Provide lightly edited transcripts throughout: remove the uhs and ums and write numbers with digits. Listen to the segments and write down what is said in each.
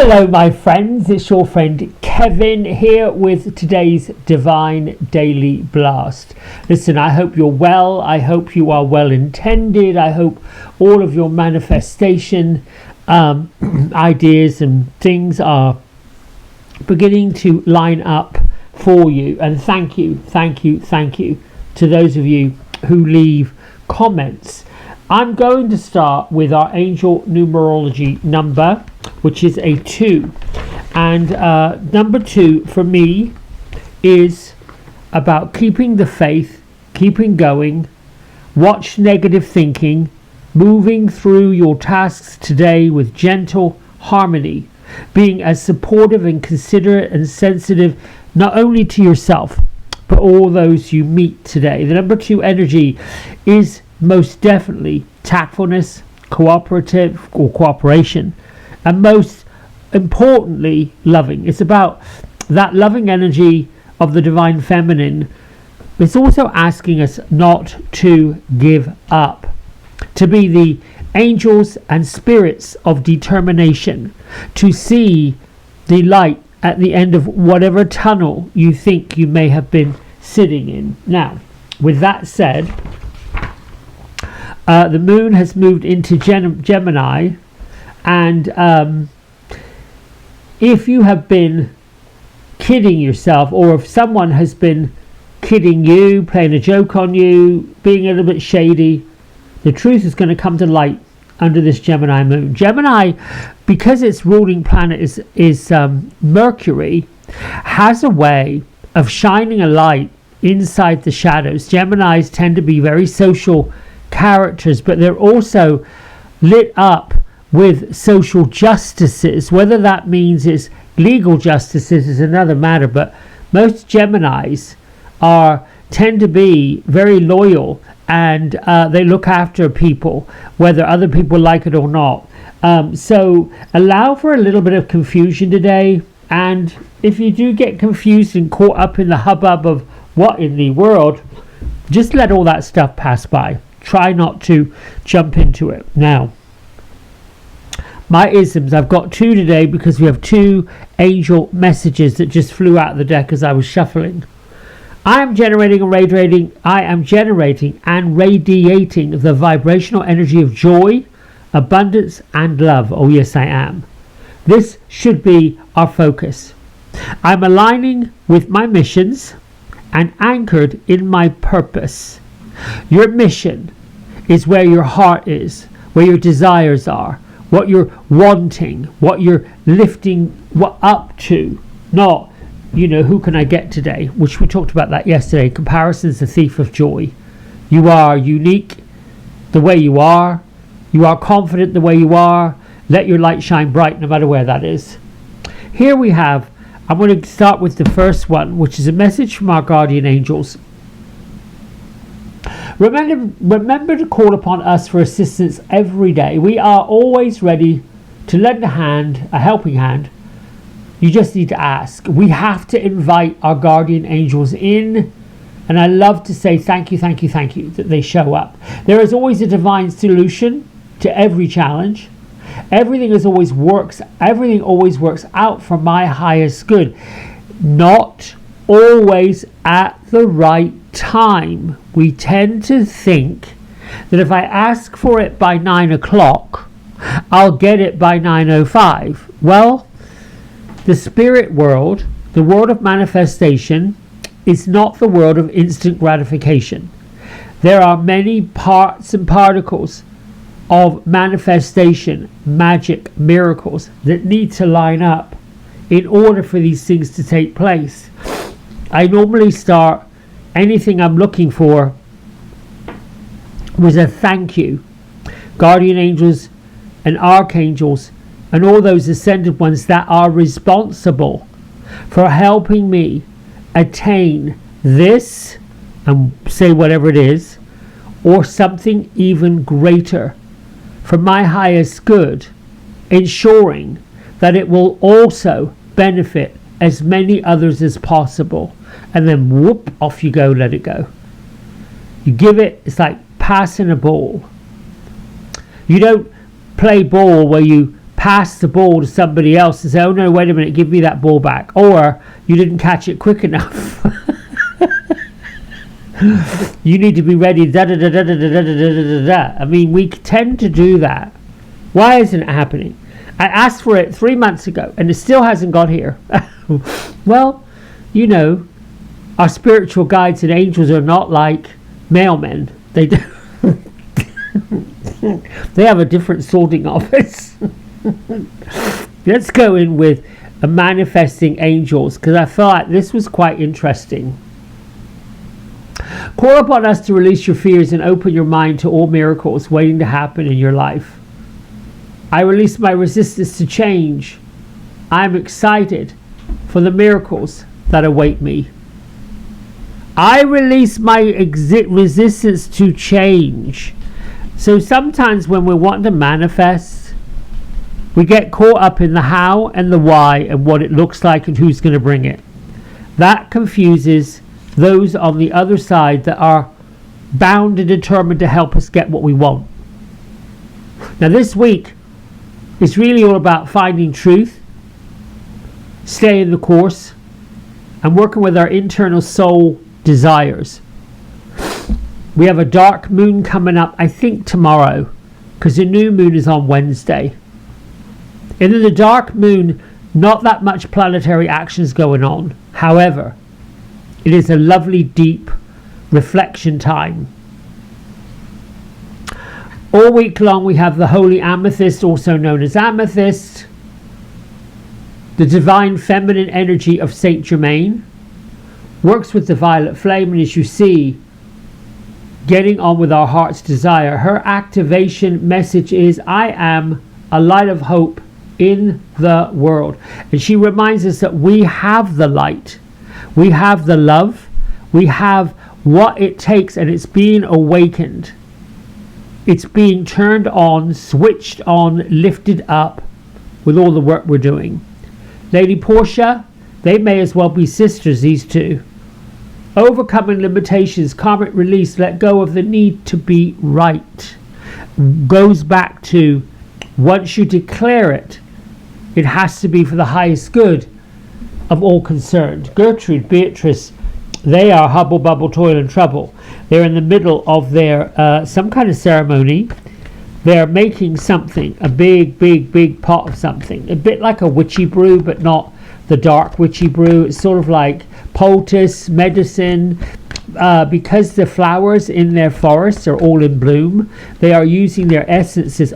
Hello my friends, it's your friend Kevin here with today's Divine Daily Blast. Listen, I hope you're well, I hope you are well intended, I hope all of your manifestation ideas and things are beginning to line up for you. And thank you to those of you who leave comments. I'm going to start with our angel numerology number, which is a 2, and number 2 for me is about keeping the faith, keeping going, watch negative thinking, moving through your tasks today with gentle harmony, being as supportive and considerate and sensitive not only to yourself but all those you meet today. The number 2 energy is most definitely tactfulness, cooperative or cooperation, and most importantly, loving. It's about that loving energy of the divine feminine. It's also asking us not to give up, to be the angels and spirits of determination, to see the light at the end of whatever tunnel you think you may have been sitting in. Now, with that said, the moon has moved into Gemini, and if you have been kidding yourself, or if someone has been kidding you, playing a joke on you, being a little bit shady, the truth is going to come to light under this Gemini moon. Gemini, because its ruling planet is Mercury, has a way of shining a light inside the shadows. Geminis tend to be very social characters, but they're also lit up with social justices. Whether that means it's legal justices is another matter, but most Geminis tend to be very loyal, and they look after people whether other people like it or not. So allow for a little bit of confusion today, and if you do get confused and caught up in the hubbub of what in the world, just let all that stuff pass by. Try not to jump into it. Now, my isms, I've got 2 today because we have 2 angel messages that just flew out of the deck as I was shuffling. I am generating and radiating the vibrational energy of joy, abundance and love. Oh yes, I am. This should be our focus. I'm aligning with my missions and anchored in my purpose. Your mission is where your heart is, where your desires are, what you're wanting, what you're lifting up to, not, who can I get today, which we talked about that yesterday. Comparison's the thief of joy. You are unique the way you are confident the way you are. Let your light shine bright no matter where that is. Here we have, I'm going to start with the first one, which is a message from our guardian angels. Remember to call upon us for assistance every day. We are always ready to lend a hand, a helping hand. You just need to ask. We have to invite our guardian angels in, and I love to say thank you that they show up. There is always a divine solution to every challenge. Everything always works out for my highest good. Not always at the right time. We tend to think that if I ask for it by 9 o'clock, I'll get it by 9:05. Well, the spirit world, the world of manifestation, is not the world of instant gratification. There are many parts and particles of manifestation, magic, miracles that need to line up in order for these things to take place. I normally start anything I'm looking for with a thank you. Guardian angels and archangels and all those ascended ones that are responsible for helping me attain this, and say whatever it is, or something even greater for my highest good, ensuring that it will also benefit as many others as possible. And then whoop, off you go, let it go. You give it, it's like passing a ball. You don't play ball where you pass the ball to somebody else and say, oh no, wait a minute, give me that ball back, or you didn't catch it quick enough. You need to be ready. Da, da, da, da, da, da, da, da, da. I mean, we tend to do that. Why isn't it happening? I asked for it 3 months ago and it still hasn't got here. Well, you know, our spiritual guides and angels are not like mailmen. They do. They have a different sorting office. Let's go in with a manifesting angels, because I thought this was quite interesting. Call upon us to release your fears and open your mind to all miracles waiting to happen in your life. I release my resistance to change. I'm excited for the miracles that await me. I release my resistance to change. So sometimes when we're wanting to manifest, we get caught up in the how and the why and what it looks like and who's going to bring it. That confuses those on the other side that are bound and determined to help us get what we want. Now this week is really all about finding truth, staying the course, and working with our internal soul desires. We have a dark moon coming up, I think tomorrow, because the new moon is on Wednesday. And in the dark moon, not that much planetary action is going on. However, it is a lovely deep reflection time. All week long we have the holy amethyst, also known as amethyst, the divine feminine energy of Saint Germain, works with the violet flame, and as you see, getting on with our heart's desire. Her activation message is, I am a light of hope in the world. And she reminds us that we have the light, we have the love, we have what it takes, and it's being awakened. It's being turned on, switched on, lifted up with all the work we're doing. Lady Portia, they may as well be sisters, these two. Overcoming limitations, karmic release, let go of the need to be right. Goes back to, once you declare it, it has to be for the highest good of all concerned. Gertrude, Beatrice, they are hubble, bubble, toil and trouble. They're in the middle of their some kind of ceremony. They're making something, a big pot of something. A bit like a witchy brew, but not the dark witchy brew. It's sort of like poultice, medicine. Because the flowers in their forests are all in bloom, they are using their essences.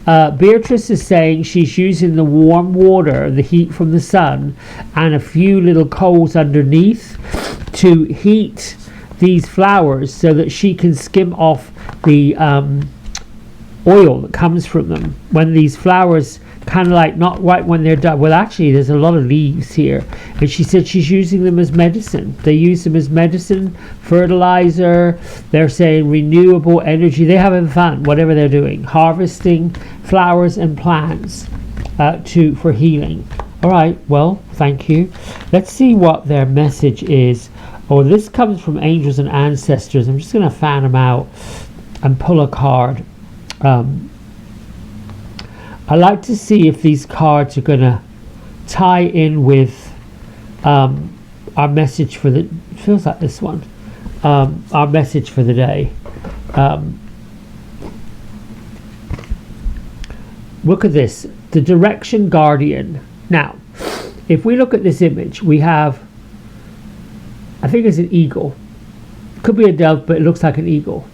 Beatrice is saying she's using the warm water, the heat from the sun, and a few little coals underneath to heat these flowers so that she can skim off the oil that comes from them when these flowers kind of like, not right when they're done. Well, actually there's a lot of leaves here, and she said she's using them as medicine. They use them as medicine, fertilizer. They're saying renewable energy. They're having fun, whatever they're doing, harvesting flowers and plants for healing. All right, well, thank you. Let's see what their message is. Oh, this comes from angels and ancestors. I'm just going to fan them out and pull a card. I like to see if these cards are going to tie in with our message for the, feels like this one, our message for the day. Look at this, the direction guardian. Now, if we look at this image, we have, I think it's an eagle. Could be a dove, but it looks like an eagle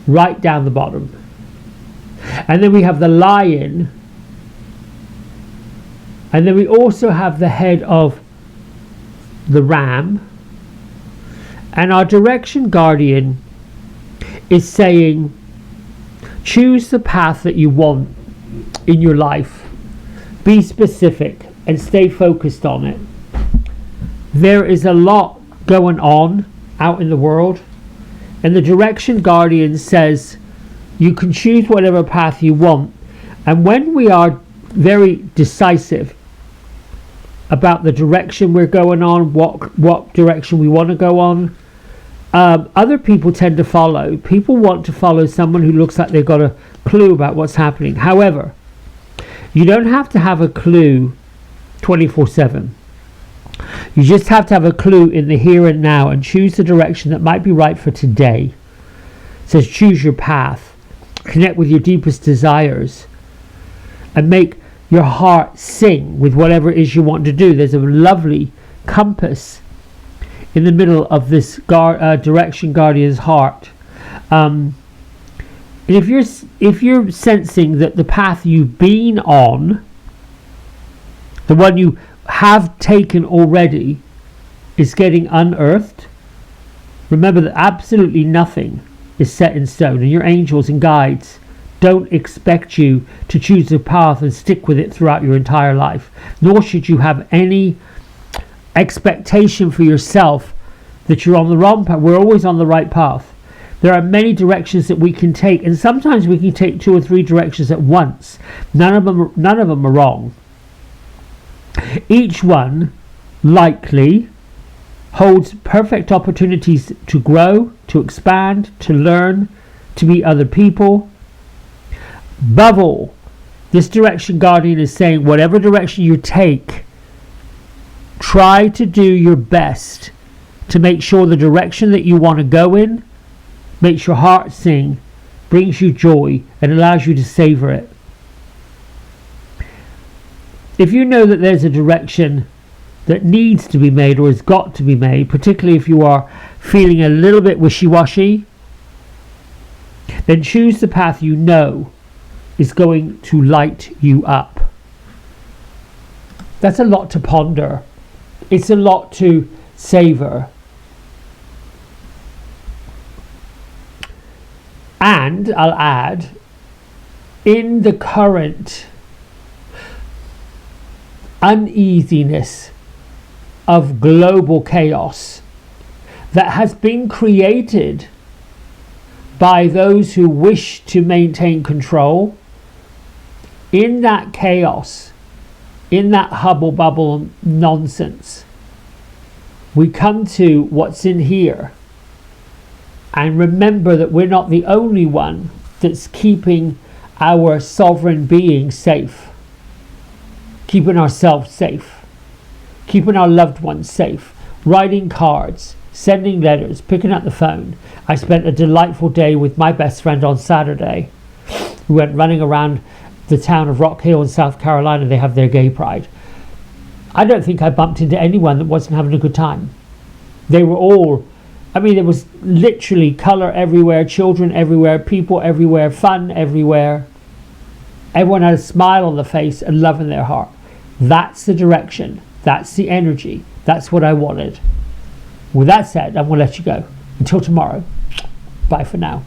right down the bottom. And then we have the lion. And then we also have the head of the ram. And our direction guardian is saying, choose the path that you want in your life. Be specific and stay focused on it. There is a lot going on out in the world. And the direction guardian says, you can choose whatever path you want. And when we are very decisive about the direction we're going on, what direction we want to go on, other people tend to follow. People want to follow someone who looks like they've got a clue about what's happening. However, You don't have to have a clue 24/7. You just have to have a clue in the here and now and choose the direction that might be right for today. It says choose your path, connect with your deepest desires, and make your heart sing with whatever it is you want to do. There's a lovely compass in the middle of this direction guardian's heart. And if you're sensing that the path you've been on, the one you have taken already, is getting unearthed, remember that absolutely nothing is set in stone, and your angels and guides don't expect you to choose a path and stick with it throughout your entire life, nor should you have any expectation for yourself that you're on the wrong path. We're always on the right path. There are many directions that we can take, and sometimes we can take 2 or 3 directions at once. None of them are wrong. Each one likely holds perfect opportunities to grow, to expand, to learn, to meet other people. Above all, this direction guardian is saying whatever direction you take, try to do your best to make sure the direction that you want to go in makes your heart sing, brings you joy, and allows you to savor it. If you know that there's a direction that needs to be made or has got to be made, particularly if you are feeling a little bit wishy-washy, then choose the path you know is going to light you up. That's a lot to ponder. It's a lot to savor. And I'll add, in the current uneasiness of global chaos that has been created by those who wish to maintain control, in that chaos, in that hubble bubble nonsense, we come to what's in here and remember that we're not the only one that's keeping our sovereign being safe, keeping ourselves safe, keeping our loved ones safe, writing cards, sending letters, picking up the phone. I spent a delightful day with my best friend on Saturday. We went running around the town of Rock Hill in South Carolina. They have their gay pride. I don't think I bumped into anyone that wasn't having a good time. They were all, there was literally colour everywhere, children everywhere, people everywhere, fun everywhere. Everyone had a smile on their face and love in their heart. That's the direction. That's the energy. That's what I wanted. With that said, I'm going to let you go. Until tomorrow. Bye for now.